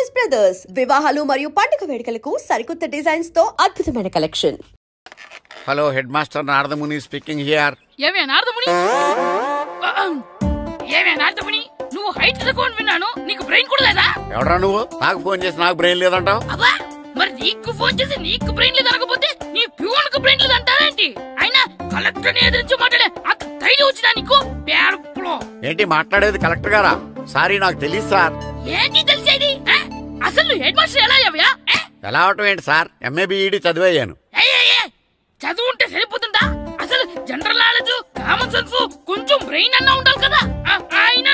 Choice brothers వివాహాలు మరియు పండుగ వేడుకలకు సరికొత్త డిజైన్స్ తో అద్భుతమైన collection. Hello head master Naradamuni speaking here. ఏమే నారదముని, నువ్వు హైట్ తక్కువ విన్నాను, నీకు బ్రెయిన్ కూడా లేదా? ఎవరా నువ్వు? నాకు ఫోన్ చేసి నాకు బ్రెయిన్ లేదంటావు? అబ్బా, మరి నీకు ఫోన్ చేసి నీకు బ్రెయిన్ లేదనకపోతే నీ ప్యూన్ కు బ్రెయిన్ లేదంటారేంటి? అయినా కలెక్టర్ ని ఎదిరించి మాట్లాడే అంత ధైర్యం వచ్చినా నీకు? ఏంటి మాట్లాడేది కలెక్టర్ గారా? సారీ నాకు తెలియదు సార్. ఏంటి తెలిసేది? అసలు నువ్వు హెడ్ మాస్టర్ ఎలా అయ్యావా? ఎలా అవటం ఏంటి సార్, ఎంఏ బిఈడి చదివయ్యాను. చదువు ఉంటే సరిపోతుందా? అసలు జనరల్ నాలెడ్జ్, కామన్ సెన్స్, కొంచెం బ్రెయిన్ అన్నా ఉండాలి కదా. ఆయన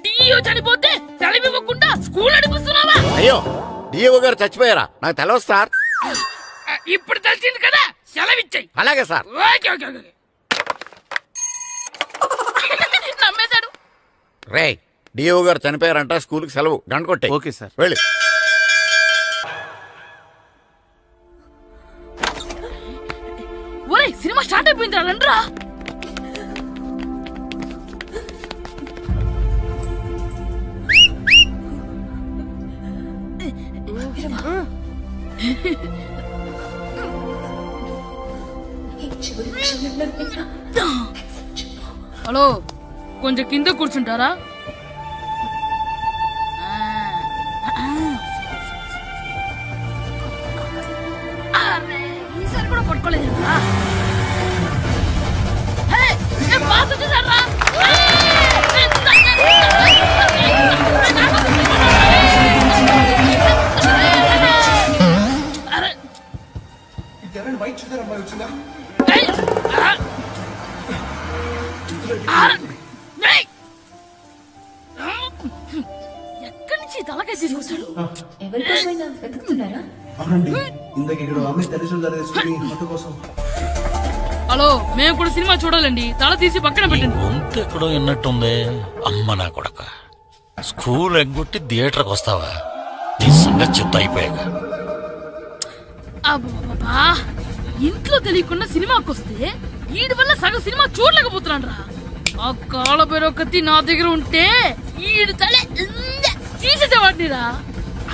డిఇఓ చనిపోతే సెలవివ్వకుండా స్కూల్ నడిపిస్తున్నావా? అయ్యో, డిఇఓ గారు చచ్చిపోయారా? నాకు తెలియదు సార్. ఇప్పుడు తెలిసింది కదా, సెలవిచ్చాయి. అలాగే సార్. నమ్మేశాడు. రే, డిఇఓ గారు చనిపోయారంట, స్కూల్ కి సెలవు, గంట కొట్టే. Okay sir. వెళ్ళి. ఒరే, సినిమా స్టార్ట్ అయిపోయింది, రండ్రా. హలో, కొంచెం కింద కూర్చుంటారా? ఈసారి కూడా పట్టుకోలేదు. ఎక్కడి నుంచి తలకాయ తీసుకొచ్చాడు? హలో, మేము కూడా సినిమా చూడాలండి, తల తీసి పక్కన పెట్టండి. గొంతు ఎక్కడో విన్నట్టుంది. అమ్మ నా కొడక, స్కూల్ ఎగ్గొట్టి థియేటర్కి వస్తావా? నీ సంగతి చెప్తా అయిపోయాక. అబ్బా, ఇంట్లో తెలియకుండా సినిమాకి వస్తే వీడి వల్ల సగం సినిమా చూడలేకపోతున్నాను రా. ఆ కాళ్ళ బెరొకతి నా దగ్గర ఉంటే ఈడు తలే తీసేసేవాడిని రా.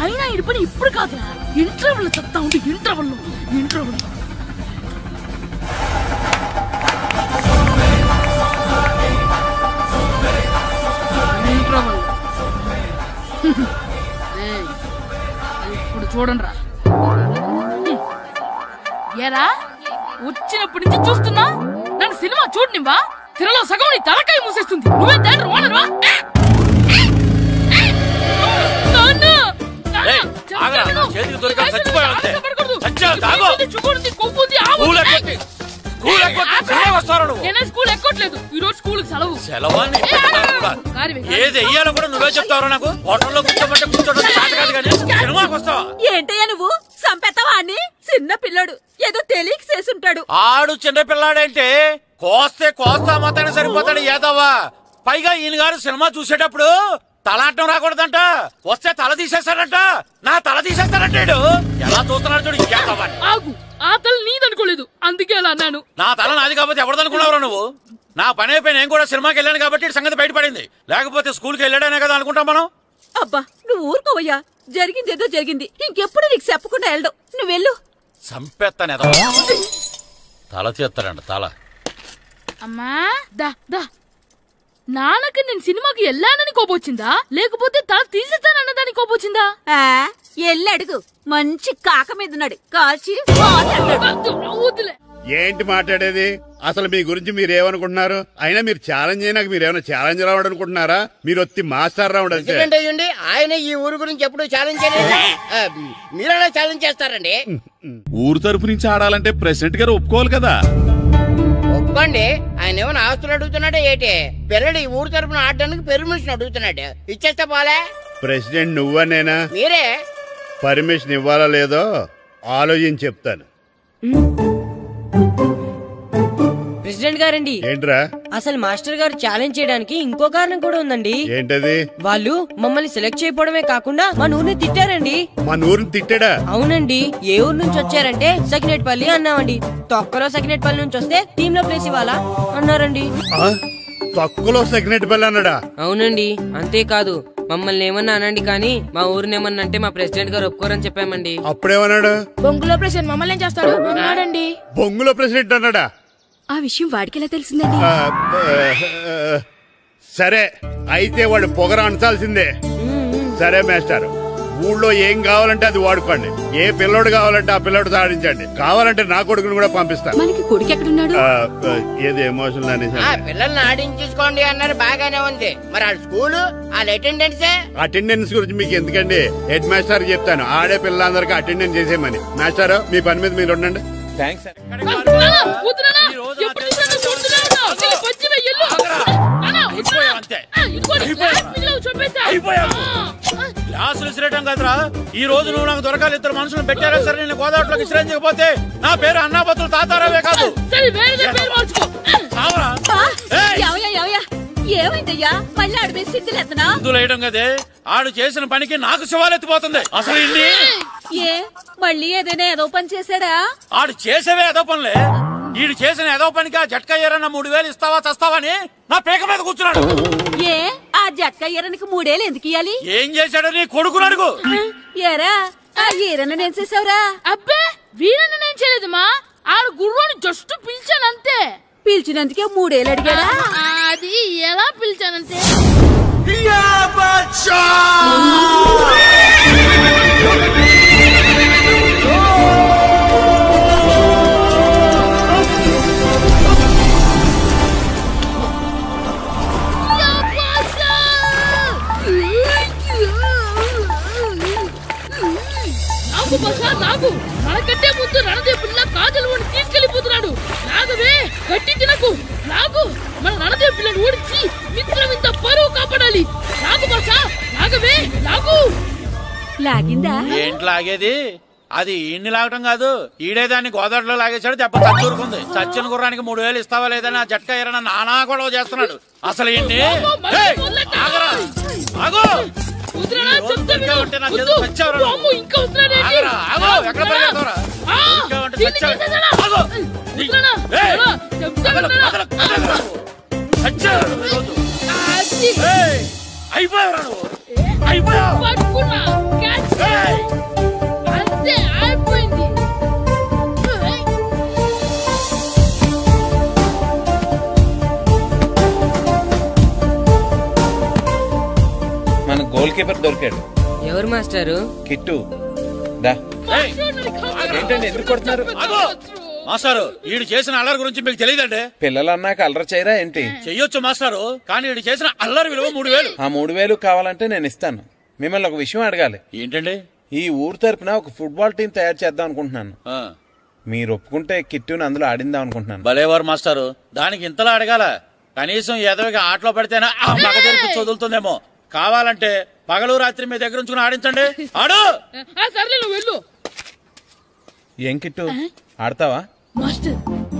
అయినా ఈడి పని ఇప్పుడు కాదురా, ఇంటర్వెల్ చెప్తా ఉంటే ఇంటర్వెల్ ఇప్పుడు చూడండి రా. ఏరా, వచ్చినప్పటి నుంచి చూస్తున్నా, నన్ను సినిమా చూడనివ్వా? తిరలో సగం నీ తలకాయ మూసేస్తుంది. నువ్వే దాని రోనర్వా? స్కూల్ ఎక్కట్లేదు, ఈ రోజు స్కూల్ సెలవు. ఏది వెయ్యాలో కూడా నువ్వే చెప్తావు నాకు. హోటల్లో కూర్చోబట్టే కూర్చోడం కాదు కానీ సినిమాకి వస్తావా? ఏంటయ్యా నువ్వు? సంపెత్తవా అని? చిన్న పిల్లడు, ఏదో తెలియక చేసుంటాడు. ఆడు చిన్న పిల్లాడంటే కోస్తే కోస్తా మాత్రమే సరిపోతాడు ఏదవ్వా. పైగా ఈయన గారు సినిమా చూసేటప్పుడు తలాటం రాకూడదంట, వస్తే తల తీసేస్తాడంట. నా తల తీసేస్తాడంటాడు. ఎలా చూస్తున్నాడు చూడు. ఆగు, ఆ తల నీదనుకోలేదు, అందుకే అలా అన్నాను. నా తల నాది కాబట్టి ఎవరిదనుకున్నావురా నువ్వు? నా పని అయిపోయి నేను కూడా సినిమాకి వెళ్ళాను కాబట్టి సంగతి బయటపడింది. లేకపోతే స్కూల్కి వెళ్ళాడనే కదా అనుకుంటాం మనం. అబ్బా, నువ్వు ఊరుకోవయ్యా. జరిగిందేదో జరిగింది, ఇంకెప్పుడు నీకు చెప్పకుండా వెళ్ళడం. నువ్వు వెళ్ళు. సంపెత్తనేదో తల తీస్తాడంట, తల. అమ్మా దా దా. నాన్నకి నేను సినిమాకి వెళ్ళానని కోపొచ్చిందా, లేకపోతే తల తీసేస్తానన్నదాని కోపొచ్చిందా? ఎల్లి అడుగు. మంచి కాక మీద ఉన్నాడు, కాల్చి వద్దులే. ఏంటి మాట్లాడేది? అసలు మీ గురించి మీరేమనుకుంటున్నారు? అయినా మీరు ఛాలెంజ్ అయినాక మీరేమైనా ఛాలెంజ్ రావడం అనుకుంటున్నారా? మీరు వచ్చి మాస్టర్ రావడం. ఆయన ఈ ఊరు గురించి ఎప్పుడు ఛాలెంజ్ చేయలేదు, మీరెలా ఛాలెంజ్ చేస్తారండి? ఊరు తరపు నుంచి ఆడాలంటే ప్రెసిడెంట్ గారు ఒప్పుకోవాలి కదా. ఒప్పుకోండి. ఆయన ఏమైనా ఆస్తులు అడుగుతున్నాడే ఏంటి? పిల్లడు ఈ ఊరు తరపున ఆడడానికి పెర్మిషన్ అడుగుతున్నాడు, ఇచ్చేస్తే పోలే. ప్రెసిడెంట్ నువ్వా నేనా? మీరే. పర్మిషన్ ఇవ్వాలా లేదో ఆలోచించి చెప్తాను. ప్రెసిడెంట్ గారండి. ఏంట్రా? అసలు మాస్టర్ గారు ఛాలెంజ్ చేయడానికి ఇంకో కారణం కూడా ఉందండి. ఏంటది? వాళ్ళు మమ్మల్ని సెలెక్ట్ చేయకపోవడమే కాకుండా మా ఊరిని తిట్టారండి. మా ఊరిని తిట్టాడా? అవునండి. ఏ ఊరు నుంచి వచ్చారంటే సకినేట్పల్లి అన్నామండి. తొక్కలో సకినేట్పల్లి నుంచి వస్తే టీమ్ లో ప్లేస్ ఇవ్వాలా అన్నారండి. తొక్కలో సకినేట్పల్లి అన్నాడా? అవునండి. అంతేకాదు మమ్మల్ని ఏమన్నా అనండి కానీ మా ఊరిని ఏమన్నా అంటే మా ప్రెసిడెంట్ గారు ఒప్పుకోరని చెప్పామండి. అప్పుడేమన్నాడు? బొంగులో ప్రెసిడెంట్ మమ్మల్ని ఏం చేస్తాడు అన్నాడండి. బొంగులో ప్రెసిడెంట్ అన్నాడా? ఆ విషయం వాడికి ఎలా తెలిసిందండి? సరే అయితే వాడు పొగర అంచాల్సిందే. సరే మాస్టర్, ఊళ్ళో ఏం కావాలంటే అది వాడుకోండి. ఏ పిల్లోడు కావాలంటే ఆ పిల్లోడు సాధించండి. కావాలంటే నా కొడుకుని కూడా పంపిస్తాను. మనకి కొడుకు ఎక్కడున్నాడు? ఏది ఎమోషనల్ అనేసి పిల్లల్ని ఆడించేసుకోండి అన్నారు, బాగానే ఉంది. మరి ఆ స్కూలు వాళ్ళ అటెండెన్స్ గురించి మీకు ఎందుకండి, హెడ్ మాస్టర్ చెప్తాను. ఆడే పిల్లలందరికీ అటెండెన్స్ చేసేయమని. మాస్టర్ మీ పని మీద మీరు ఉండండి. థ్యాంక్స్. క్లాసులు విసిరేయటం కదరా, ఈ రోజు నువ్వు నాకు దొరకాలి. ఇద్దరు మనుషులు పెట్టారా సరే, నేను గోదావరిలోకి విసిరించకపోతే నా పేరు అన్నాపతులు తాతారావే కాదు. ఏమైందయ్యా? మళ్ళీ ఆడిపోయి సిద్ధులేతనా? సిద్ధులేయడం కదే, ఆడు చేసిన పనికి నాకు శివాలెత్తిపోతుంది. అసలు ఇన్ని ఏ మళ్ళీ ఏదైనా ఏదో పని చేశాడా? ఆడు చేసేవే ఏదో పనులే. ఈడు చేసిన ఏదో పనికి ఆ జట్కా ఏరన్న 3000 ఇస్తావా చస్తావని నా పేక మీద కూర్చున్నాడు. ఏ ఆ జట్కా ఈరనికి 3 ఏళ్ళు ఎందుకు ఇయ్యాలి? ఏం చేశాడో నీ కొడుకుని అడుగు. ఏరా ఆ ఈరన్న నేను చేసావురా? అబ్బే వీరన్న నేను చేయలేదు మా, ఆడు గుర్రోని జస్ట్ పిలిచానంతే. పిలిచినందుకే 3 ఏళ్ళు అడిగాడా? అది ఎలా పిలిచానంటే నాకు మనకంటే ముందు రణదేవుడిలా కాజలవాడిని తీసుకెళ్లిపోతున్నాడు. నాగవే గట్టి తినకు, నాగు మన రణదేవు పిల్లని ఓడించి మిత్రం ఇంత పరువు కాపాడాలి. నాగు భాష నాగవే నాగు. లాగిందా? ఏంటి లాగేది? అది ఈయన్ని లాగటం కాదు, ఈడే దాన్ని గోదావరిలో లాగేశాడు. దెబ్బ చచ్చూరుకుంది. చచ్చిన గుర్రానికి 3000 ఇస్తావా లేదని ఆ జట్కా ఏరన్నా నానా గొడవ చేస్తున్నాడు. అసలు ఏంటి? మన గోల్ కీపర్ దొరికాడు. ఎవరు మాస్టారు? కిట్టు. ఏంటండి ఎందుకు కొడుతున్నారు? మాస్టారు ఈడు చేసిన అల్లరి గురించి మీకు తెలియదండి. పిల్లలు అన్నాక అల్లరి చేయరా ఏంటి? చెయ్యొచ్చు మాస్టారు, కానీ ఈడు చేసిన అల్లరి విలువ 3000. ఆ 3000 కావాలంటే నేను ఇస్తాను. మిమ్మల్ని ఒక విషయం అడగాలి. ఏంటండి? ఈ ఊరు తరపున ఒక ఫుట్బాల్ టీం తయారు చేద్దాం అనుకుంటున్నాను. మీరు ఒప్పుకుంటే కిట్టుని అందులో ఆడిందాం అనుకుంటున్నాను. భలేవారు మాస్టారు, దానికి ఇంతలా అడగాల? కనీసం ఎదవిగా ఆటలో పడితేనా మగ తెరిపి చదువుతుందేమో. కావాలంటే పగలు రాత్రి మీ దగ్గర ఉంచుకుని ఆడించండి. ఆడు. సర్లే నువ్వు వెళ్ళు. ఏం కిట్టు ఆడతావా? మాస్టర్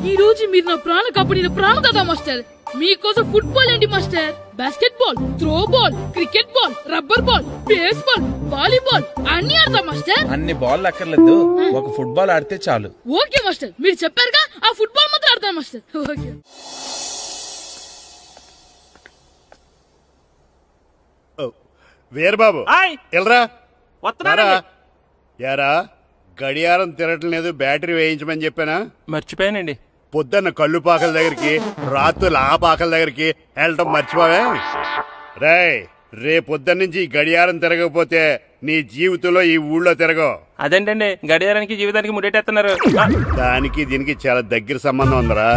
ఈ రోజు మీరు నా ప్రాణ కాపాడిన ప్రాణ కదా మాస్టర్. మీకోసం ఫుట్బాల్ ఏంటి master, basket ball, throw ball, cricket ball, rubber ball, base ball, volleyball అన్ని ఆడతా మాస్టర్. అన్ని బాల్ అక్కర్లేదు, ఒక ఫుట్బాల్ ఆడితే చాలు. ఓకే మాస్టర్, మీరు చెప్పారుగా ఆ ఫుట్బాల్ మాత్రం ఆడతాను మాస్టర్. ఓకే. వీరబాబు ఎల్రా యారా, గడియారం తిరగట్లేదు, బ్యాటరీ వేయించమని చెప్పానా? మర్చిపోయానండి. పొద్దున్న కళ్ళు పాకల దగ్గరికి, రాత్రులు ఆ పాకల దగ్గరికి వెళ్ళటం మర్చిపోవే? రేపొద్దున్న నుంచి ఈ గడియారం తిరగకపోతే నీ జీవితంలో ఈ ఊళ్ళో తిరగవు. అదేంటండి గడియారానికి జీవితానికి ముడేటేస్తున్నారు? దానికి దీనికి చాలా దగ్గర సంబంధం ఉందరా.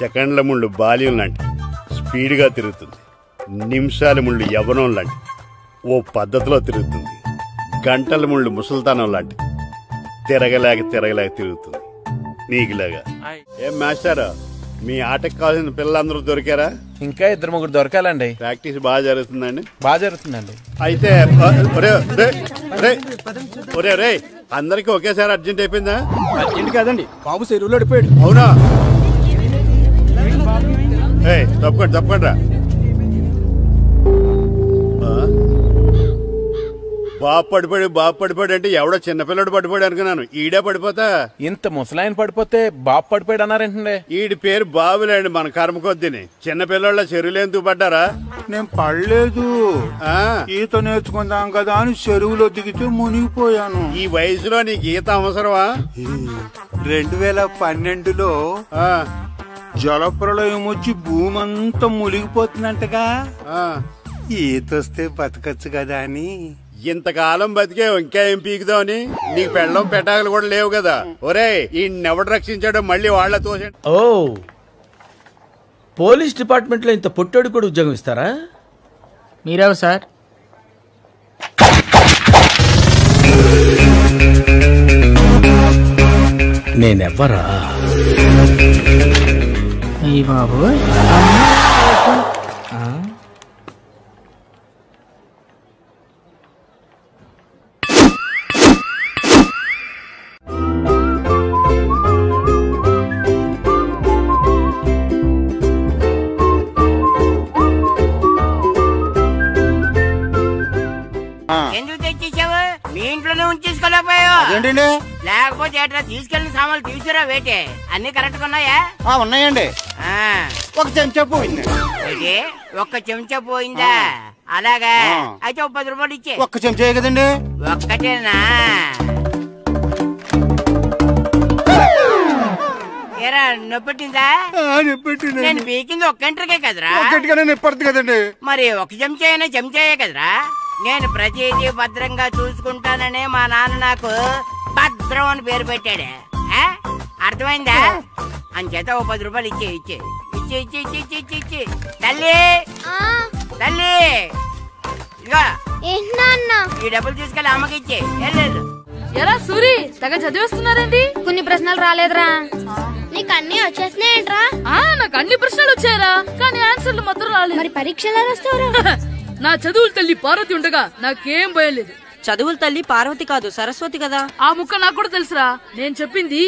సెకండ్ల ముళ్ళు బాల్యం లాంటి స్పీడ్ గా తిరుగుతుంది. నిమిషాల ముళ్ళు యవ్వనం లాంటి ఓ పద్ధతిలో తిరుగుతుంది. గంటల ముళ్ళు ముసల్తానం లాంటి తిరగలేక తిరుగుతుంది నీకులాగా. ఏం మాస్టర్, మీ ఆటకు కావాల్సిన పిల్లలందరూ దొరికారా? ఇంకా 2-3 దొరకాలండి. ప్రాక్టీస్ బాగా జరుగుతుందండి? బాగా జరుగుతుందండి. అయితే ఒరే అందరికి ఒకేసారి అర్జెంట్ అయిపోయిందా? అర్జెంట్ కాదండి, బాబు చెరువులో పడిపోయాడు. అవునా? తప్పకుండా రా. బాబు పడిపోయాడు అంటే ఎవడో చిన్నపిల్లడు పడిపోయాడు అనుకున్నాను. ఈడే పడిపోతా. ఇంత ముసలాయన పడిపోతే బాబు పడిపోయాడు అన్నారేంటండి? ఈడి పేరు బాబులేండి. మన కర్మ కొద్దిని. చిన్నపిల్లల చెరువులు ఎందుకు పడ్డారా? నేను పడలేదు, ఈత నేర్చుకుందాం కదా అని చెరువులో దిగితే మునిగిపోయాను. ఈ వయసులో నీకు ఈత అవసరమా? 2012లో జలప్రలయం వచ్చి భూమి అంతా మునిగిపోతుందంటగా. ఈతొస్తే బతకచ్చు కదా అని. ఇంతకాలం బతికే ఇంకా ఏం పీకుదామని? నీకు పెళ్ళం పెట్టాకలు కూడా లేవు కదా. ఒరే ఈయనెవడు రక్షించాడో మళ్ళీ వాళ్ళ తోసండి. ఓ, పోలీస్ డిపార్ట్మెంట్ లో ఇంత పొట్టోడు కూడా ఉద్యోగం ఇస్తారా? మీరెవరు సార్? నేనెవ్వరా? ఈ బాబు ఎందుకు తెచ్చేసావు? మీ ఇంట్లోనే ఉంచేసుకోలేకపోయావు. ఏంటండి? లేకపోతే ఎట్లా తీసుకెళ్లిన సామాన్లు తీసుకురా వేటే. అన్ని కరెక్ట్ గా ఉన్నాయా? ఉన్నాయండి. ఒక చెంచా పోయింది. ఒక్క చెంచా పోయిందా? అలాగా అయితే 10 రూపాయలు ఇచ్చే. ఒక్క చెంచా కదండి? ఒక్కటేనా? ఏరా నొప్పెట్టిందా? నేను పీకింది ఒక్క గంటకే కదరా? నొప్పడుతుంది కదండి. మరి ఒక చెంచా అయినా చెంచాయే కదరా? నేను ప్రతిదీ భద్రంగా చూసుకుంటాననే మా నాన్న నాకు భద్రం అని పేరు పెట్టాడు. అర్థమైందా? అంచేత 10 రూపాయలు ఇచ్చే. తల్లి తల్లి ఇదిగో ఈ డబ్బులు తీసుకెళ్ళి అమ్మకి ఇచ్చే. ఎరా సూరి, తెగ చదివేస్తున్నారండి. కొన్ని ప్రశ్నలు రాలేదురా. నీకు అన్ని వచ్చేసినాయంట్రా? నాకు అన్ని ప్రశ్నలు వచ్చాయరా, కానీ ఆన్సర్లు మాత్రం రాలేదు. మరి పరీక్షలు రాస్తావురా? నా చదువుల తల్లి పార్వతి ఉండగా నాకేం భయం లేదు. చదువుల తల్లి పార్వతి కాదు, సరస్వతి కదా. ఆ ముక్క నాకు కూడా తెలుసురా. నేను చెప్పింది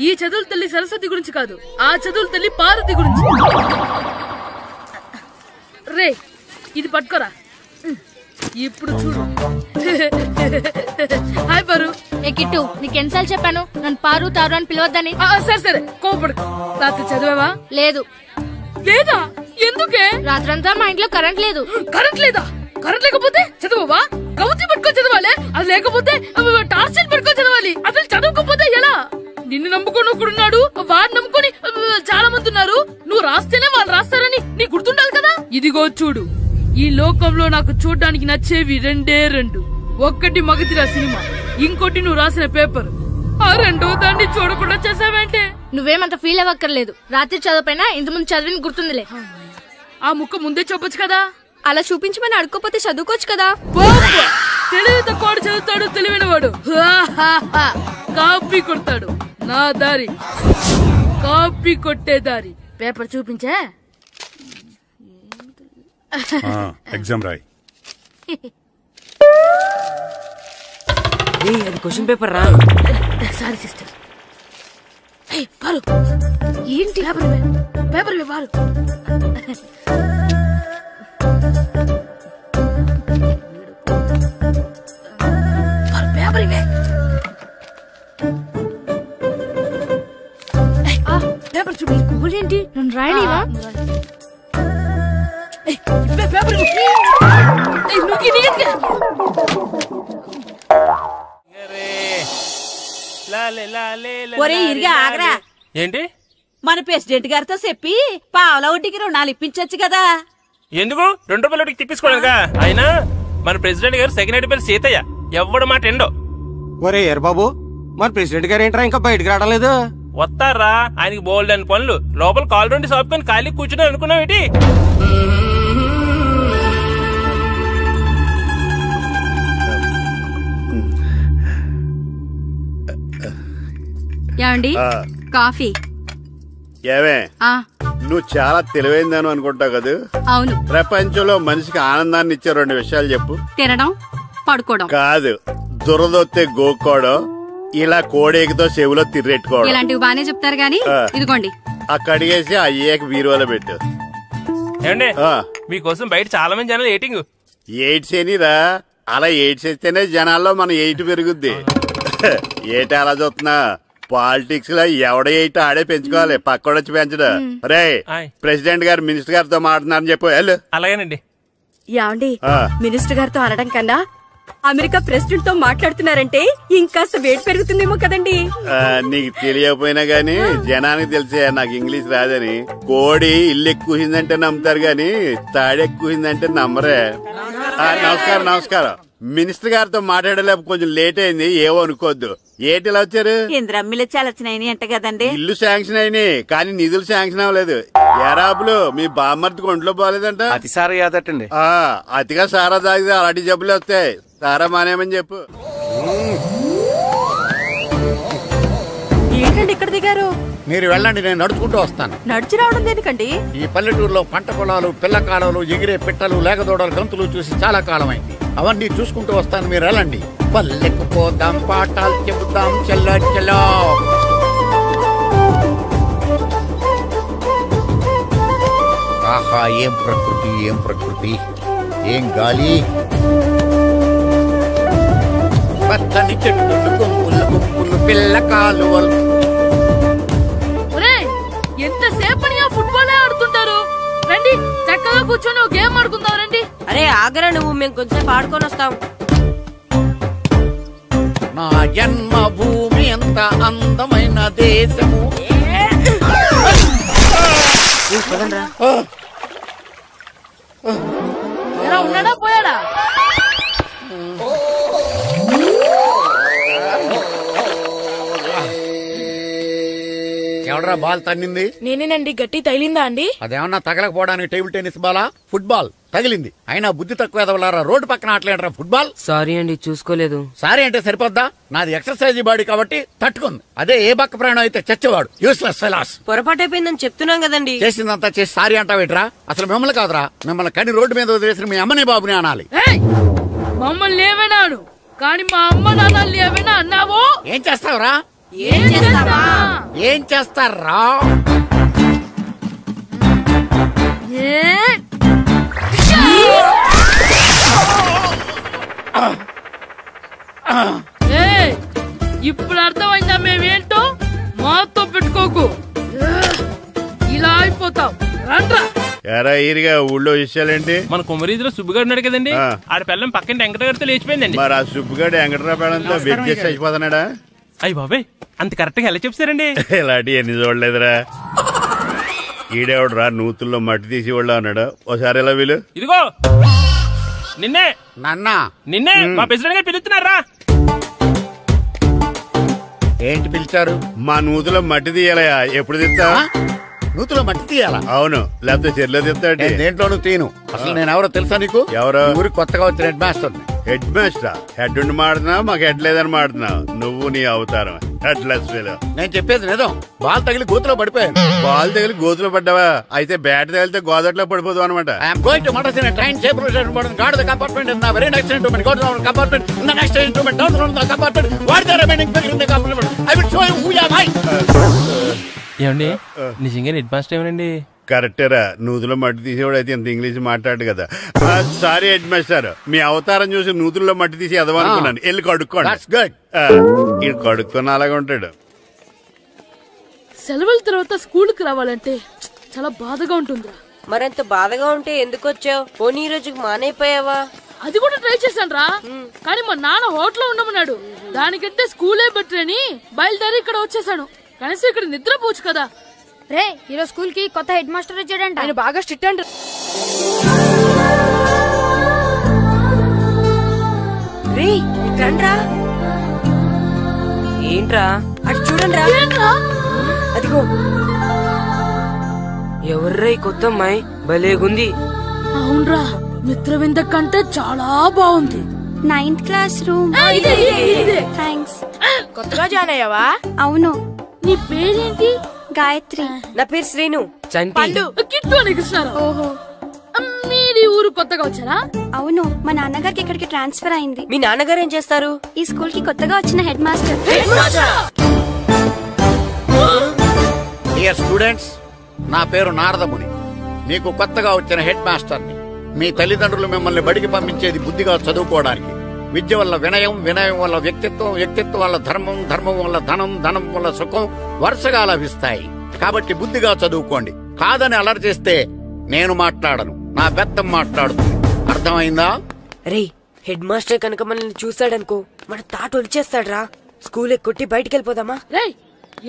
ఈ చదువుల తల్లి సరస్వతి గురించి కాదు, ఆ చదువుల తల్లి పార్వతి గురించి. రే ఇది పట్టుకోరా. ఇప్పుడు చూడు. హాయ్ పారు. ఏ కిట్టు, నీకు ఎన్నిసార్లు చెప్పాను నన్ను పారు తారు అని పిలవద్దని? సరే కోపడకు. రాత్రి చదివావా? లేదు. లేదా? ఎందుకే? రాత్రంతా మా ఇంట్లో కరెంట్ లేదు. కరెంట్ లేదా? కరెంట్ లేకపోతే చదవవా? కవిత పట్టుకొని చదవాలి. అది లేకపోతే టార్చ్ పట్టుకొని చదవాలి. అసలు చదవకపోతే ఎలా? నిన్ను నమ్ముకొని ఒకడున్నాడు, వాడిని నమ్ముకొని చాలా మంది ఉన్నారు. నువ్వు రాస్తేనే వాళ్ళు రాస్తారని నీ గుర్తుండాలి కదా. ఇదిగో చూడు, ఈ లోకంలో నాకు చూడడానికి నచ్చేవి 2. ఒక్కటి మగతిరా సినిమా, ఇంకోటి నువ్వు రాసిన పేపర్. ఆ రెండో దాన్ని చూడకుండా చేసావేంటే? నువ్వేమంత ఫీల్ అవ్వక్కర్లేదు. రాత్రి చదవపోయినా ఇంతకుముందు చదివిన గుర్తుందిలే. ఆ ముక్క ముందే చెప్పొచ్చు కదా. అలా చూపించమని అడుక్కోపోతే చదువుకోవచ్చు కదా. తెలివి తక్కువ చదువుతాడు, తెలివైన వాడు కాపీ కొడతాడు. నా దారి కాపీ కొట్టే దారి. పేపర్ చూపించే. ఎగ్జామ్ రాయి. అది క్వశ్చన్ పేపర్ రా. Sorry sister. పారు ఏంటి పేపర్ పారు. పేపర్ ఇవే. పేపర్ చూపి. స్కూల్ ఏంటి నన్ను రాయలేవా? పేపర్ ఒరే ఇరిగా ఆగరా. ఏంటి? మన ప్రెసిడెంట్ గారితో చెప్పి పావలా వడ్డీకి రుణాలు ఇప్పించొచ్చు కదా. ఎందుకు? 2 రూపాయల వడ్డీకి తిప్పించుకోలేదుగా. అయినా మన ప్రెసిడెంట్ గారు సెకండ్ పేరు సీతయ్య. ఎవ్వడు మాట ఎండో. ఒరే ఎర్ బాబు, మన ప్రెసిడెంట్ గారు ఏంట్రా ఇంకా బయటకు రావడం లేదు? వస్తారా? ఆయనకి బోల్డ్ అని పనులు. లోపల కాల్ రెండు సాపుకొని ఖాళీ కూర్చుని అనుకున్నావు ఏంటి? ఏమండి కాఫీ? ఏమే నువ్వు చాలా తెలివైందాను అనుకుంటావు కదా. అవును. ప్రపంచంలో మనిషికి ఆనందాన్ని ఇచ్చే 2 విషయాలు చెప్పు. తినడం, పడుకోవడం. కాదు, దురదొత్తే గోక్కోవడం, ఇలా కోడేకితో చెవులో తిర్రెట్టుకోవడం. ఇలాంటివి బానే చెప్తారు గానీ ఇదిగోండి. అక్కడిగేసి అయ్యేకి బీరువాలో పెట్టు. ఏమండి మీకోసం బయట చాలా మంది జనాలు ఏటింగ్. ఏడ్సేనిరా అలా ఎయిడ్స్ ఇస్తేనే జనాల్లో మన ఎయిట్ పెరుగుద్ది. ఏటి అలా చూస్తున్నా? పాలిటిక్స్ లో ఎవడ ఎయిట్ ఆడే పెంచుకోవాలి, పక్కడొచ్చి పెంచడం. రే ప్రెసిడెంట్ గారు మినిస్టర్ గారితో మాట్లాడుతున్నారని చెప్పు. వెళ్ళు. అలాగేనండి. యాండి మినిస్టర్ గారితో అనడం కన్నా అమెరికా ప్రెసిడెంట్ తో మాట్లాడుతున్నారంటే ఇంకాస్త వేడి పెరుగుతుందేమో కదండి. నీకు తెలియకపోయినా గానీ జనానికి తెలిసే నాకు ఇంగ్లీష్ రాదని. కోడి ఇల్లు ఎక్కువసిందంటే నమ్ముతారు గాని తాడెక్కువసిందంటే నమ్మరే. నమస్కారం నమస్కారం. మినిస్టర్ గారితో మాట్లాడలేక కొంచెం లేట్ అయింది, ఏవో అనుకోవద్దు. ఏటిలా వచ్చారు? ఇంద్రమ్మిలు చాలా వచ్చినాయని అంట కదండి. ఇల్లు శాంక్షన్ అయినాయి కానీ నిధులు శాంక్షన్ అవ్వలేదు. ఎరాబులు మీ బామ్మర్తికి ఒంట్లో పోలేదంట. అతిసారా యాదటండి. అతిగా సారా తాగితే అలాంటి జబ్బులు వస్తాయి. సారా మానేమని చెప్పు. ఏంటండి ఇక్కడ దిగారు? మీరు వెళ్ళండి, నేను నడుచుకుంటూ వస్తాను. నడిచి రావడం దేనికండి? ఈ పల్లెటూరులో పంట పొలాలు, పిల్ల కాలాలు, ఎగిరే పిట్టలు, లేగదోడలు, గంతులు చూసి చాలా కాలమైంది. అవన్నీ చూసుకుంటూ వస్తాను, మీరు వెళ్ళండి. పల్లెకు పోదాం, పాఠాలు చెబుతాం, చెల్లో చెల్లో. ఆహా, ఏం ప్రకృతి, ఏం ప్రకృతి, ఏం గాలి. పచ్చని చెట్లు, గుంపులు గుంపులు, పిల్ల కాలువలు. ఎంతసేపని ఫుట్బాల్ ఆడుతుంటారు? రండి చక్కగా కూర్చొని ఒక గేమ్ ఆడుకుందాం రండి. అరే ఆగరా నువ్వు, మేము కొంచెం ఆడుకొని వస్తాం. నా జన్మభూమి ఎంత అందమైన దేశము. ఉన్నాడా పోయాడా? ఎవడరా బాల్ తన్నింది? నేనేనండి. గట్టి తగిలిందా అండి? అదేమన్నా తగలకపోవడానికి టేబుల్ టెన్నిస్ బాలా, ఫుట్బాల్ తగిలింది. అయినా బుద్ధి తక్కువ ఎదవలారా, రోడ్డు పక్కన ఆటలేడరా ఫుట్బాల్. సారీ అండి, చూసుకోలేదు. సారీ అంటే సరిపోద్దా? నాది ఎక్సర్సైజ్ బాడీ కాబట్టి తట్టుకుంది. అదే ఏ బక్క ప్రాణం అయితే చచ్చేవాడు. Useless fellas. పొరపాటు అయిపోయిందని చెప్తున్నాం కదండి. చేసిందంతా చేసి సారీ అంటావేట్రా? అసలు మిమ్మల్ని కాదురా, మిమ్మల్ని కని రోడ్డు మీద వదిలేసిన మీ అమ్మని బాబుని అనాలి. మమ్మల్ని ఏమైనాను కానీ మా అమ్మ నాన్నల్ని ఏమైనా అన్నావో ఏం చేస్తావురా? ఏం చేస్తారా? ఇప్పుడు అర్థమైందా మేమేంటో? మాతో పెట్టుకోకు, ఇలా అయిపోతావు. రండ్రా. ఎరా ఈరిగా ఊళ్ళో విషయాలేంటి? మన కుమరీధిలో సుబ్బుగాడు ఉన్నాడు కదండి, ఆడ పిల్లం పక్కన వెంకటగారితో లేచిపోయిందండి. మరి ఆ సుబ్బుగాడు వెంకటరావు పిల్లంతో వెయిట్ చేసి అయిపోతున్నాడా? అయ్యి బాబాయ్, అంత కరెక్ట్ గా ఎలా చెప్తారండి? ఇలాంటి ఎన్ని చూడలేదురా. ఈడేవడరా నూతుల్లో మట్టి తీసి వాళ్ళు అన్నాడు. ఒకసారి ఎలా వీలు? ఇదిగో నిన్నే నిన్నే మా ప్రెసిడెంట్ గారు పిలుస్తున్నారా? ఏంటి పిలిచారు? మా నూతులో మట్టి తీయాలయా. ఎప్పుడు తీస్తా? నూతులో మట్టి తీయాలా? అవును, లేకపోతే చెర్లో తీస్తాడు. దేంట్లోనూ తీను. అసలు నేను ఎవరో తెలుసా నీకు? ఎవరో? ఊరికి కొత్తగా వచ్చిన head master. Head master? Head ఉండి మాడుతున్నావు, మాకు హెడ్ లేదని మాడుతున్నావు. నువ్వు నీ అవతారం హెడ్లెస్ ఫెలో. నేను చెప్పేది నిజం. బాల్ తగిలి గోతులో పడిపోయాను. బాల్ తగిలి గోతులో పడ్డావా? అయితే బ్యాట్ తగిలితే గోదట్లో పడిపోదు అనమాట. I'm going to murders in a train shape guard the compartment in the very next instrument. Go to the compartment in the next instrument. Down from the compartment. What the remaining figure in the compartment? I will show you who you are. ఏమండి నిజంగా head master ఏమనండి? కరెక్టేరా, నూతులో మట్టి తీసేవాడు అయితే ఇంత English మాట్లాడు కదా. Sorry head master, మీ అవతారం చూసి నూతుల్లో మట్టి తీసి ఎదవనుకున్నాను. వెళ్ళి కడుక్కోండి. ఇది కడుక్కున్న అలాగే ఉంటాడు. సెలవుల తర్వాత స్కూల్ కి రావాలంటే చాలా బాధగా ఉంటుందిరా. మరంత బాధగా ఉంటే ఎందుకు వచ్చావు? పోనీ ఈ రోజుకి మానైపోయావా? అది కూడా ట్రై చేశాను రా, కానీ మా నాన్న హోటల్లో ఉండమన్నాడు. దానికంటే స్కూలే బెటర్ అని బయలుదేరి ఇక్కడ వచ్చేసాను. కనీసం ఇక్కడ నిద్రపోవచ్చు కదా. రే, ఈరోజు స్కూల్ కి కొత్త హెడ్ మాస్టర్ వచ్చాడంట. ఆయన బాగా స్ట్రిక్ట్ అంట. ఏంట్రా అటు చూడండి రా. అదిగో ఎవర్రా ఈ కొత్త అమ్మాయి? భలేగుంది. అవునరా, మిత్రవింద కంటే చాలా బాగుంది. 9th class room. థ్యాంక్స్. కొత్తగా జాయిన్ అయ్యావా? అవును. నీ పేరేంటి? గాయత్రి. నా పేరు శ్రీను. పండు. కిట్టు అని కృష్ణారావు. ఓహో, మీది ఊరు కొత్తగా వచ్చారా? అవును, మా నాన్నగారికి ఇక్కడికి ట్రాన్స్ఫర్ అయింది. మీ నాన్నగారు ఏం చేస్తారు? ఈ స్కూల్ కి కొత్తగా వచ్చిన హెడ్ మాస్టర్. డియర్ స్టూడెంట్స్, నా పేరు నారదముని. మీకు కొత్తగా వచ్చిన హెడ్ మాస్టర్ని. మీ తల్లిదండ్రులు మిమ్మల్ని బడికి పంపించేది బుద్ధిగా చదువుకోవడానికి. విద్య వల్ల వినయం, వినయం వల్ల వ్యక్తిత్వం, వ్యక్తిత్వం వల్ల ధర్మం, ధర్మం వల్ల ధనం, ధనం వల్ల సుఖం వరుసగా లభిస్తాయి. కాబట్టి బుద్ధిగా చదువుకోండి. కాదని అలర్ చేస్తే నేను మాట్లాడను, నా బెత్తం మాట్లాడుతుంది. అర్థమైందా? రే, హెడ్ మాస్టర్ కనుక మనల్ని చూసాడనుకో మన తాట వచ్చేస్తాడ్రా. స్కూల్ ఎక్కొట్టి బయటికి వెళ్ళిపోదామా? రే,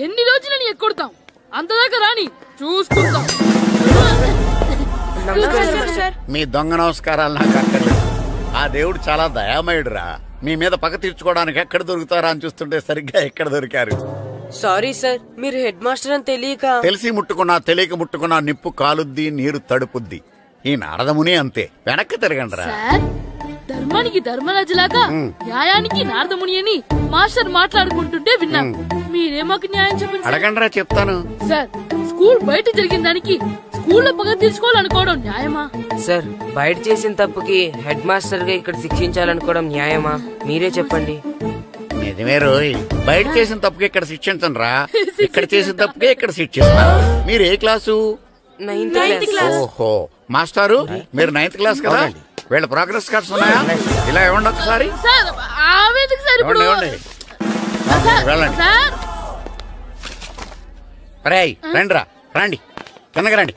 ఎన్ని రోజులని ఎక్కొడతాం? అంతదాకా రాని చూసుకుంటాం. మీ దొంగ నమస్కారాలు నాకు అక్కర్లేదు. ఆ దేవుడు చాలా దయామయుడురా. మీ మీద పగ తీర్చుకోవడానికి ఎక్కడ దొరుకుతారా అని చూస్తుంటే సరిగ్గా ఎక్కడ దొరికారు. సారీ సార్, మీరు హెడ్ మాస్టర్ అని తెలియక. తెలిసి ముట్టుకున్నా తెలియక ముట్టుకున్నా నిప్పు కాలుద్ది, నీరు తడుపుద్ది. ఈ నారదముని అంతే. వెనక్కి తిరగండిరా. ధర్మానికి ధర్మరాజులాగా న్యాయానికి నారదముని అని మాస్టర్ మాట్లాడుకుంటుంటే విన్నాం. మీరేమాకు న్యాయం చెప్పండి. అడగండిరా, చెప్తాను. సార్, స్కూల్ బయట జరిగిన దానికి స్కూల్లో పగ తీర్చుకోవాలనుకోవడం న్యాయమా? సార్, బయట చేసిన తప్పుకి హెడ్ మాస్టర్ గా ఇక్కడ శిక్షించాలనుకోవడం న్యాయమా? మీరే చెప్పండి. నిజమే రోయ్, బయట చేసిన తప్పుకి ఇక్కడ శిక్షించను రా. ఇక్కడ చేసిన తప్పుకే ఇక్కడ శిక్షిస్తా. మీరు ఏ క్లాసు? 9th class. ఓహో, మాస్టారు మీరు 9th క్లాస్ కదా? వీళ్ళ ప్రోగ్రెస్ కార్డ్స్ ఉన్నాయా? ఇలా ఇవ్వండి ఒకసారి. వెళ్ళండి. రేయ్, రండిరా, రండి, కిందకి రండి.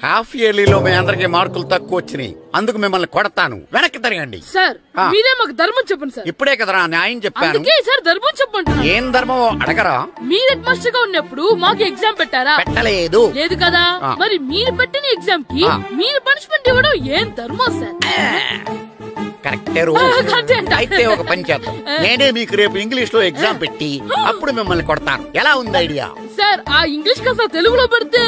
హాఫ్ ఇయర్లీలో మీ అందరికి మార్కులు తక్కువ వచ్చినాయి, అందుకు మిమ్మల్ని కొడతాను. వెనక్కి తిరగండి. సార్, మీరే మాకు ధర్మం చెప్పండి సార్. ఇప్పుడే కదరా న్యాయం చెప్పాను. సార్, ధర్మం చెప్పండి. ఏం ధర్మం అడగరా? మీరు హెడ్ మాస్టర్ గా ఉన్నప్పుడు మాకు ఎగ్జామ్ పెట్టారా? పెట్టలేదు. లేదు కదా? మరి మీరు పెట్టిన ఎగ్జామ్ కి మీరు పనిష్మెంట్ ఇవ్వడం ఏం ధర్మం సార్? కరెక్టే. అయితే ఒక పని చేద్దాం, నేనే మీకు రేపు ఇంగ్లీష్ లో ఎగ్జామ్ పెట్టి అప్పుడు మిమ్మల్ని కొడతాను. ఎలా ఉంది ఐడియా? సార్, ఆ ఇంగ్లీష్ కాస్త తెలుగులో పెడితే.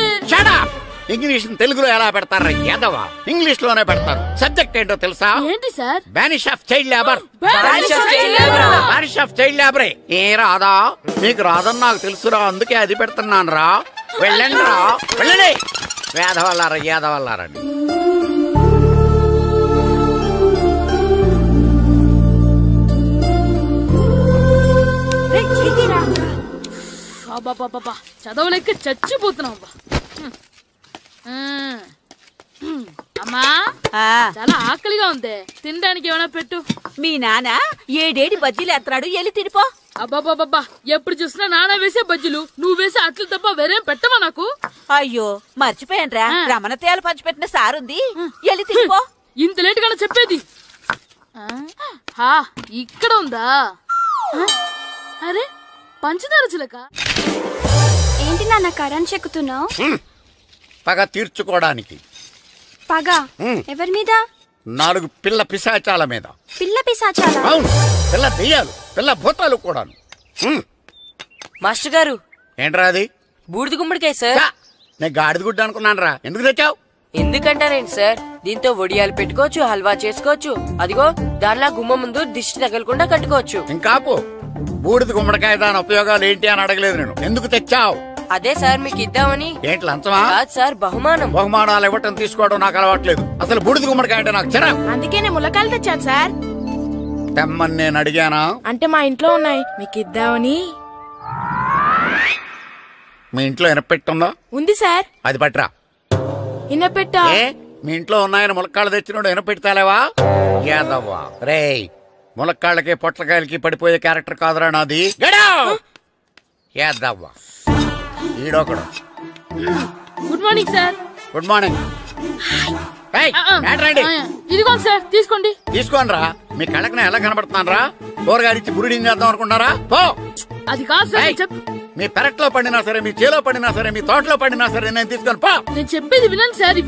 ఇంగ్లీష్ తెలుగులో ఎలా పెడతారా యాదవా? ఇంగ్లీష్ లోనే పెడతారు. సబ్జెక్ట్ ఏంటో తెలుసా? ఏంటి sir? Banish of child labour. Banish of child లేబరే. ఏ రాదా? మీకు రాదని నాకు తెలుసురా, అందుకే అది పెడుతున్నాను రా. వెళ్ళండి రా, వెళ్ళండి. వేదవల్లారా, యాదవల్లారండి. చదవలేక చచ్చిపోతున్నాం. అమ్మా, చాలా ఆకలిగా ఉంది, తినడానికి ఏమైనా పెట్టు. మీ నాన్న 7 బజ్జీలు ఎత్తాడు, వెళ్ళి తినిపో. అబ్బాబాబా, ఎప్పుడు చూసినా నాన్న వేసే బజ్జీలు, నువ్వు వేసే అట్లు తప్ప వేరేం పెట్టవా నాకు? అయ్యో, మర్చిపోయానురా, రమణ తేలు పంచిపెట్టిన సారుంది, వెళ్ళి తినిపో. ఇంత లేట్ గా చెప్పేది. ఇక్కడ ఉందా? అరే, పంచదార చిలక. ఏంటి నాన్న కరెంట్ చెక్కుతున్నావు? పగ తీర్చుకోవడానికి. పగ ఎవరి మీద? 4 పిల్ల పిశాచాల మీద. పిల్ల పిశాచాల? అవును, పిల్ల దెయ్యాలు, పిల్ల భూతాలు కూడా. మాస్టర్ గారు, ఏంట్రా అది? బూడిద గుమ్మడికాయ సార్. నేను గాడిద గుడ్డ అనుకున్నాను రా. ఎందుకు తెచ్చావు? ఎందుకంటారేంటి సార్, దీంతో వడియాలు పెట్టుకోవచ్చు, హల్వా చేసుకోవచ్చు. అదిగో దానిలా గుమ్మ ముందు దిష్టి తగలకుండా కట్టుకోవచ్చు. ఇంకాపు, బూడిద గుమ్మడికాయ దాని ఉపయోగాలు ఏంటి అని అడగలేదు నేను. ఎందుకు తెచ్చావు? అదే సార్, మీకు ఇద్దామని. ఏంటి లంచమా? కాదు సార్, బహుమానం. బహుమానాలు ఇవ్వటం తీసుకోవడం నాకు అలవాట్లేదు. అసలు బూడిద గుమ్మడికాయ అంటే నాకు చిరా. అందుకే నేను ములకాయలు తెచ్చాను సార్. తెమ్మని నేను అడిగానా? అంటే మా ఇంట్లో ఉన్నాయి, మీకు ఇద్దామని. మీ ఇంట్లో ఎనపెట్టుందా? ఉంది సార్. అది పట్రా. ఇనపెట్టా? మీ ఇంట్లో ఉన్నాయని ములక్కాళ్ళు తెచ్చినోడు ఎనపెట్టాలేవా? యాదవ్వా రేయ్, ములక్కాళ్ళకి పొట్లకాయలకి పడిపోయే క్యారెక్టర్ కాదురా నాది. యాదవ్వా ఈడొకడు. Good morning sir. Good morning. ఇదిగోండి సార్, తీసుకోండి. తీసుకోండి రా. మీ కళ్ళకి నేను ఎలా కనబడుతున్నాను రా? కూరగాయలిచ్చి బురిడింగ్ చేద్దాం అనుకుంటున్నారా? పో. అది కాదు సార్. మీ పెరట్లో పండినా సరే, మీ చేలో పండినా సరే, మీ తోటలో పండినా సరే నేను తీసుకొని పో. నేను చెప్పేది వినండి సార్.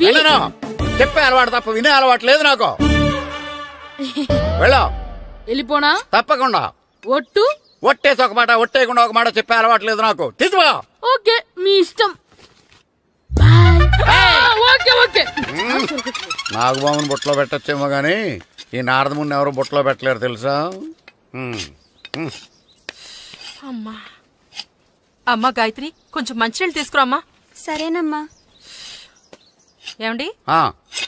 చెప్పే అలవాటు తప్ప వినే అలవాటు లేదు నాకు. వెళ్ళో. వెళ్ళిపోనా? తప్పకుండా. ఒట్టు? ఒట్టేసి ఒక మాట, ఒట్టేయకుండా ఒక మాట చెప్పే అలవాటు లేదు నాకు. తీసుకో. ఓకే, మీ ఇష్టం. నాగబాబుని బొట్లో పెట్టచ్చేమో గాని ఈ నారదముని ఎవరు బొట్లో పెట్టలేరు తెలుసా? అమ్మా గాయత్రి, కొంచెం మంచినీళ్ళు తీసుకురామ్మా. సరేనమ్మా. ఏమండి,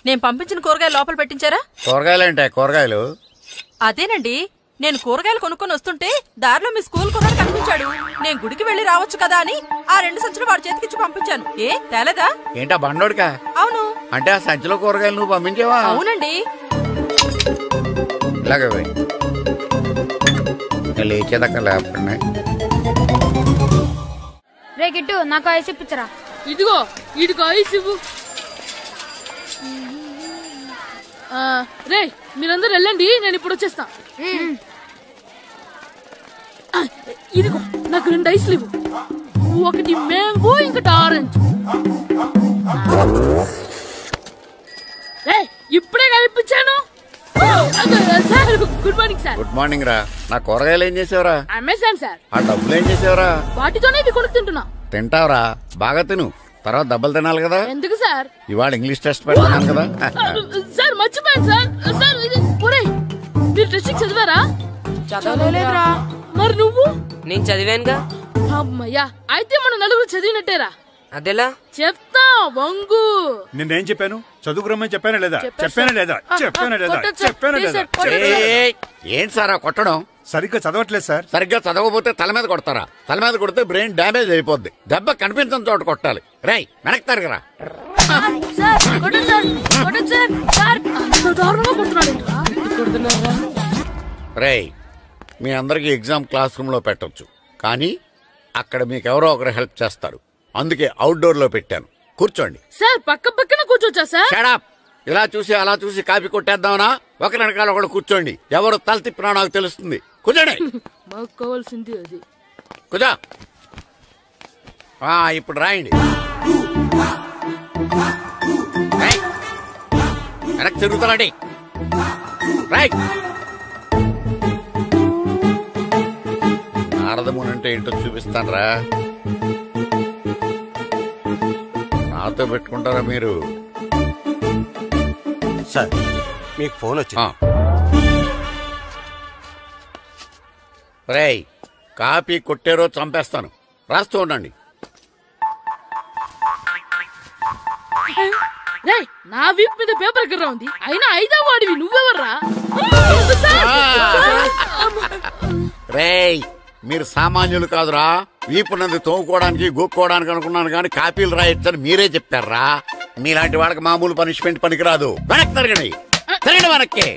నేను పంపించిన కూరగాయలు లోపల పెట్టించారా? కూరగాయలేంటే? కూరగాయలు అదేనండి, నేను కూరగాయలు కొనుక్కొని వస్తుంటే దారిలో మీ స్కూల్ కుర్రాడు కనిపించాడు. నేను గుడికి వెళ్లి రావచ్చు కదా అని ఆ 2 సంచులు వాడి చేతికిచ్చి పంపించాను. ఏ తేలేదా? ఏంటా బండోడికా? అవును. అంటే ఆ సంచిలో కూరగాయలు నువ్వు పంపించావా? అవునండి. ఇలాగే పోయి లేచేదాకా లేకపోతే రే గిట్టు నాకు ఐస్ ఇప్పించరా. ఇదిగో ఇదిగో ఐస్ ఇవ్వు. రే మీరందరూ వెళ్ళండి, నేను ఇప్పుడు వచ్చేస్తా. ఇదిగో నాకు 2 ఐస్లు ఇవ్వు. ఒకటి మ్యాంగో ఇంకటి ఆరెంజ్. ఇప్పుడే కలిపించాను. Sir good morning sir. Good morning రా. నా కూరగాయలు ఏం చేసావురా? Amazon sir. ఆ డబ్బులు ఏం చేసావురా? వాటితోనే ఇది కొనుక్కు తింటున్నా. తింటావురా, బాగా తిను, తర్వాత డబ్బులు తినాలి కదా. ఎందుకు సార్? ఇవాళ ఇంగ్లీష్ టెస్ట్ పెడతాను కదా. సార్ మర్చిపోయాను సార్. సార్ ఇది మీరు టెస్టింగ్ చదివారా? చదవలేదురా. మరి నువ్వు? నేను చదివానుగా. అమ్మయ్యా, అయితే మన నలుగురు చదివినట్టేరా. అదెలా? చెప్తా వంగు. నిన్నేం చెప్పాను? చదువుకురమ్మని చెప్పానా లేదా? చెప్పానా లేదా? చెప్పానా లేదా? చెప్పానా లేదా? ఏంటి సార్ కొట్టడం? సరిగ్గా చదవట్లేదు సార్. సరిగ్గా చదవకపోతే తల మీద కొడతారా? తల మీద కొడితే బ్రెయిన్ డ్యామేజ్ అయిపోద్ది. దెబ్బ కనిపించని చోట కొట్టాలి. రై వెనక్కి తరగరా. రై మీ అందరికి ఎగ్జామ్ క్లాస్ రూమ్ లో పెట్టొచ్చు, కానీ అక్కడ మీకు ఎవరో ఒకరు హెల్ప్ చేస్తారు. అందుకే అవుట్డోర్ లో పెట్టాను. కూర్చోండి. సార్ పక్క పక్కన కూర్చోచ్చా సార్? Shut up. ఇలా చూసి అలా చూసి కాపీ కొట్టేద్దామనా? ఒకరి వెనకాల ఒకడు కూర్చోండి. ఎవరు తల తిప్పినా నాకు తెలుస్తుంది. కూర్చోండి. మాకు కావాల్సింది అది. కూర్చో. ఇప్పుడు రాయండి. వెనక్కి తిరుగుతారండి. రాయ్. నారదముని అంటే ఏంటో చూపిస్తాను రా. నాతో పెట్టుకుంటారా మీరు? సార్ మీకు ఫోన్ వచ్చింది. రేయ్ కాపీ కొట్టారో చంపేస్తాను. రాస్తూ ఉండండి. నా వీప్ మీద పేపర్ కర్ర ఉంది, అయినా 5వ వాడివి నువ్వెవర్రా? రేయ్ మీరు సామాన్యులు కాదురా. వీపున్నది తోముకోవడానికి గోక్కోవడానికి అనుకున్నాను, కానీ కాపీలు రాయొచ్చని మీరే చెప్పారా. మీలాంటి వాళ్ళకి మామూలు పనిష్మెంట్ పనికిరాదు. వెనక్కి తిరగండి. తిరగండి వెనక్కి.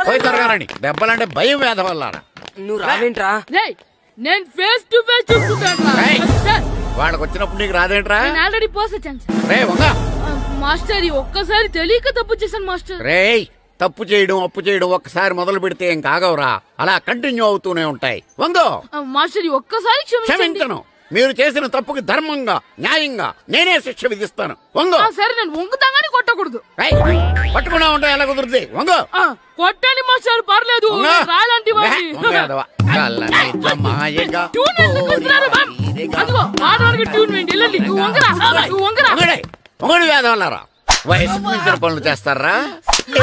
పోయి తిరగారండి. దెబ్బలంటే భయం వేద వల్ల. నువ్వు రావేంట్రా? నేను ఫేస్ టు ఫేస్ చూసుకుంటాను. వాళ్ళకి వచ్చినప్పుడు నీకు రాదేంట్రా? ఆల్రెడీ పోస్ వచ్చాను మాస్టర్. ఒక్కసారి తెలియక తప్పు చేశాను మాస్టర్. రేయ్ తప్పు చేయడం అప్పు చేయడం ఒక్కసారి మొదలు పెడితే ఏం కాగవరా, అలా కంటిన్యూ అవుతూనే ఉంటాయి. వందో మాస్టర్ ఒక్కసారి క్షమించను. మీరు చేసిన తప్పుకి ధర్మంగా న్యాయంగా నేనే శిక్ష విధిస్తాను. వంగో. సరే నేను వంగుతాగానే కొట్టకూడదు. పట్టుకున్నా ఉంటా ఎలా కుదురుతుంది? వంగో. కొట్టండి మాస్టర్ పర్లేదు. రాలాంటి మొగడు వేదవల్లారా. వయసుకు మించిన పనులు చేస్తారా?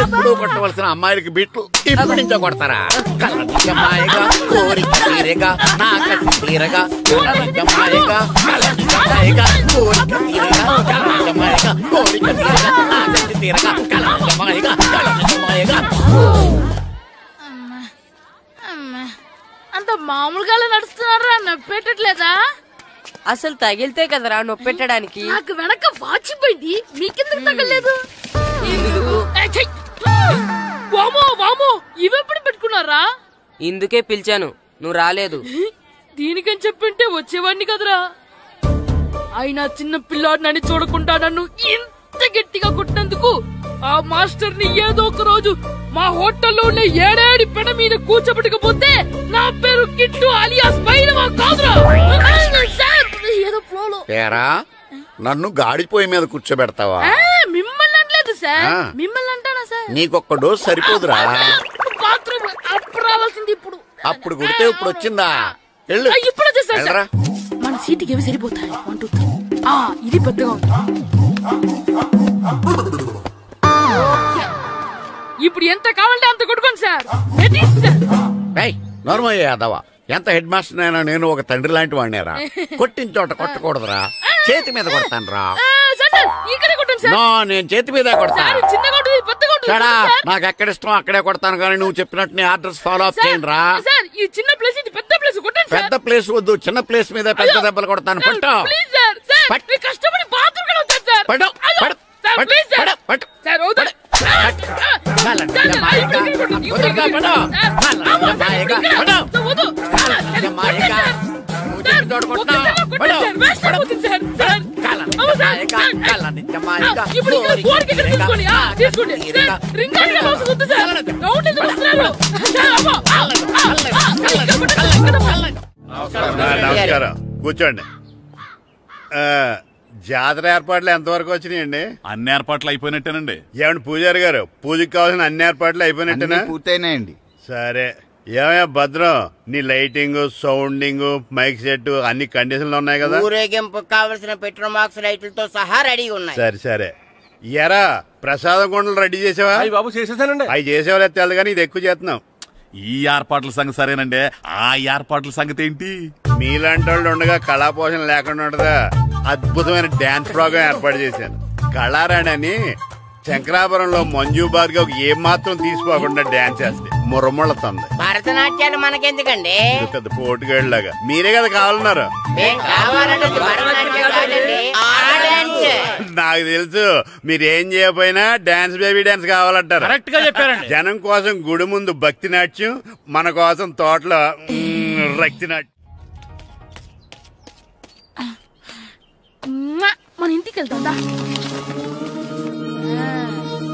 ఎప్పుడు కొట్టవలసిన అమ్మాయిలకి బిట్లు ఇప్పుడు నుంచో కొడతారా? కలనిజమాయగా కోరిక తీరగా నా కసి తీరగా కలనిజమాయగా కలనిజమాయగా కోరిక తీరగా కలనిజమాయగా కోరిక తీరగా నా కసి తీరగా కలనిజమాయగా కలనిజమాయగా. అంత మామూలుగా నడుస్తున్నారా? నొప్పెట్టట్లేదా? అసలు తగిలితే కదరా నొప్పెట్టడానికి. నాకు వెనక వాచిపోయింది, మీకెందుకు తగలేదు? వామో వామో ఇవెప్పుడు పెట్టుకున్నారా? ఇందుకే పిలిచాను, నువ్వు రాలేదు. దీనికని చెప్పింటే వచ్చేవాడిని కదరా. అయినా చిన్న పిల్లాడినని చూడకుండా నన్ను ఇంత గట్టిగా కొట్టినందుకు ఆ మాస్టర్ ని ఏదో ఒక రోజు మా హోటల్లో ఉండే 7 పెడ మీద కూర్చోబెట్టకపోతే నా పేరు కిట్టు అలియాస్ బైరవా కాదురా. ఏదో ఫ్లోలో నన్ను గాడిపోయి మీద కూర్చోబెడతావా? మిమ్మల్ని అనలేదు సార్, మిమ్మల్ని అంటానా సార్? నీకొక్క డోస్ సరిపోదురా. బాత్రూమ్ అప్పుడు రావాల్సింది ఇప్పుడు. అప్పుడు కొడితే ఇప్పుడు వచ్చిందా? ఇప్పుడు వచ్చేసా. మన సీటుకి ఏవి సరిపోతాయి? 1 2 3. ఇది పెద్దగా ఉంది. ఇప్పుడు ఎంత కావాలంటే అంత కొట్టుకోండి సార్. నోర్మయ్య యాదవ, ఎంత హెడ్ మాస్టర్ అయినా నేను ఒక తండ్రి లాంటి వాడినేరా. కొట్టిన చోట కొట్టకూడదురా, చేతి మీద కొడతాను రా. నేను చేతి మీద కొడతాను. నాకు ఎక్కడ ఇష్టం అక్కడే కొడతాను, కానీ నువ్వు చెప్పినట్టు నీ ఆర్డర్స్ ఫాలో అప్ చేయండి రా. పెద్ద ప్లేస్ వద్దు, చిన్న ప్లేస్ మీద పెద్ద దెబ్బలు కొడతాను. నమస్కారం, కూర్చోండి. జాతర ఏర్పాట్లు ఎంతవరకు వచ్చినాయండి? అన్ని ఏర్పాట్లు అయిపోయినట్టేనండి. ఏమండి పూజారి గారు, పూజకి కావాల్సిన అన్ని ఏర్పాట్లు అయిపోయినట్టేనా? పూర్తయినాయండి. సరే, ఏమయ్యా భద్రం, నీ లైటింగ్, సౌండింగ్, మైక్ సెట్ అన్ని కండిషన్లు ఉన్నాయి కదా? ఊరేగింపు కావలసిన పెట్రోల్ మార్క్స్ లైట్లతో సహా రెడీ ఉన్నాయి. సరే ఎరా ప్రసాదం కొండలు రెడీ చేసావా? బాబు చేసేసానండి. అవి చేసేవాళ్ళు తెలదు కానీ ఇది ఎక్కువ చేస్తున్నాం. ఈ ఏర్పాట్ల సంగతి సరేనండి, ఆ ఏర్పాట్ల సంగతి ఏంటి? మీలాంటి వాళ్ళు ఉండగా కళాపోషణ లేకుండా ఉండదా? అద్భుతమైన డాన్స్ ప్రోగ్రాం ఏర్పాటు చేశాను. కళారాణి అని శంకరాపురంలో మంజు భార్గవ్ ఏం మాత్రం తీసుకోకుండా డాన్స్ చేస్తే మురముళ్ళతుంది. భరతనాట్యాలు మనకెందుకండి? పెద్ద పోటుగాళ్ళలాగా మీరే కదా కావాలన్నారు. నాకు తెలుసు మీరేం చేయకపోయినా డాన్స్ బేబీ డాన్స్ కావాలంటారు. కరెక్ట్ గా చెప్పారండి. జనం కోసం గుడి ముందు భక్తి నాట్యం, మన కోసం తోటలో రక్తి నాట్యం. మన ఇంటికి వెళ్తుందా?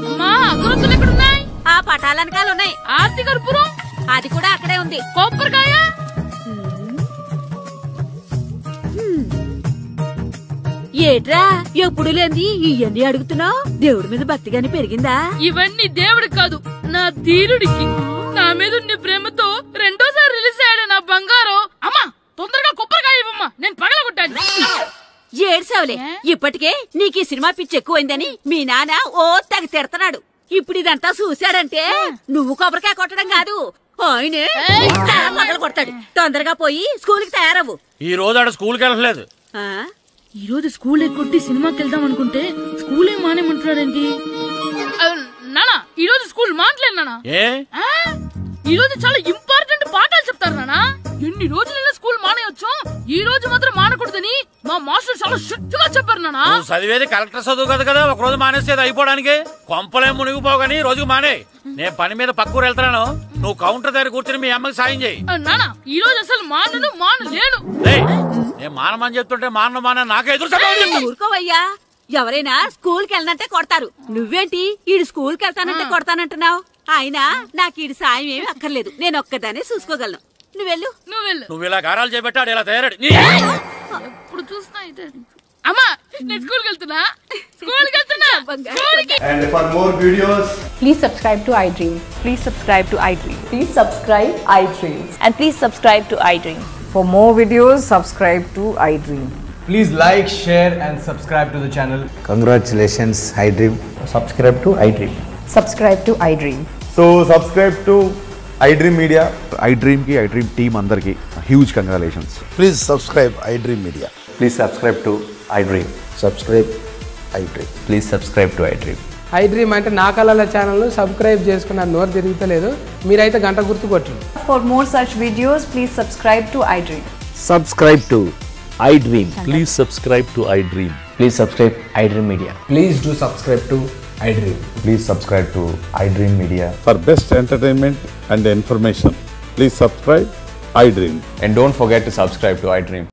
అమ్మా, అగరొత్తులు ఎక్కడున్నాయి? ఆ పటాలనకాలు ఉన్నాయి. ఆర్తి కర్పూరం అది కూడా అక్కడే ఉంది. కొబ్బరికాయ ఏట్రా ఎప్పుడు లేని ఇవన్నీ అడుగుతున్నావు? దేవుడి మీద భక్తి గాని పెరిగిందా? ఇవన్నీ దేవుడికి కాదు, నా ధీరుడికి. నా మీద ఉండే ప్రేమతో రెండోసారి రిలీజ్ అయ్యాడు నా బంగారం. అమ్మా, తొందరగా కొబ్బరికాయ ఇవ్వమ్మా, నేను పగలగొట్టాను. ఏడ్సావులే, ఇప్పటికే నీకు ఈ సినిమా పిచ్చి ఎక్కువైందని మీ నాన్న ఓ తెగ తిడతాడు. ఇప్పుడు ఇదంతా చూశాడంటే నువ్వు కొబ్బరికాయ కొట్టడం కాదు, ఆయనే పగలు కొడతాడు. తొందరగా పోయి స్కూల్ కి తయారవు. ఈ రోజు ఆడ స్కూల్కి వెళ్ళలేదు. ఈ రోజు స్కూల్ ఎక్కొట్టి సినిమాకి వెళ్దాం అనుకుంటే స్కూల్ ఏం మానేమంటున్నాడేంటి? నానా, ఈ రోజు స్కూల్ మానట్లేదు నానా. ఈ రోజు చాలా ఇంపార్టెంట్ పాఠాలు చెప్తారు నానా. ఎన్ని రోజులైనా స్కూల్ మానేయొచ్చు, ఈ రోజు మాత్రం మానకూడదని మా మాస్టర్ చాలా స్ట్రిక్ట్ గా చెప్పారు నానా. చదివేది కలెక్టర్ చదువు కదా కదా, ఒక రోజు మానేసేది అయిపోవడానికి. కొంపలే మునిగిపోగాని రోజుకు మానే. నేను పని మీద పక్కూరు వెళ్తాను, నువ్వు కౌంటర్ దగ్గర కూర్చొని మీ అమ్మకి సాయం చేయి. నానా, ఈ రోజు అసలు మానలేను. నేను మానమని చెప్తుంటే మాన నాకే ఎదురు. ఊరుకోవయ్యా, ఎవరైనా స్కూల్ కి వెళ్ళనంటే కొడతారు. నువ్వేంటి ఈడు స్కూల్ కి వెళ్తానంటే కొడతానంటున్నావు? అయినా నాకు ఈడు సాయం ఏమి అక్కర్లేదు, నేను ఒక్కదానే చూసుకోగలను. నువ్వెళ్ళు. నువ్వు ఇలా గారాలు చేపెట్టాడు, ఇలా తయారాడు. ఎప్పుడు చూసినా ఇదే. అమ్మా, నేను స్కూల్కి వెళ్తున్నా. And for more videos, please subscribe to iDream. please subscribe to iDream. Please subscribe iDream. And please subscribe to iDream. For more videos, subscribe to iDream. Please like, share and subscribe to the channel. Congratulations, iDream. Subscribe to iDream. Subscribe to iDream. So subscribe to iDream Media. iDream ki iDream team andarki huge congratulations. Please subscribe iDream Media. Please subscribe to iDream. Subscribe iDream. Please subscribe to iDream. iDream అంటే నా కళల channel subscribe చేసుకున్న నోరు తిరుగుతలేదు, మీరైతే గంట గుర్తు కొట్టండి. For more such videos, please subscribe to iDream. Subscribe to iDream. Please subscribe to iDream. Please subscribe iDream Media. Please do subscribe to iDream. Please subscribe to iDream Media. For best entertainment and information, please subscribe iDream. And don't forget to subscribe to iDream.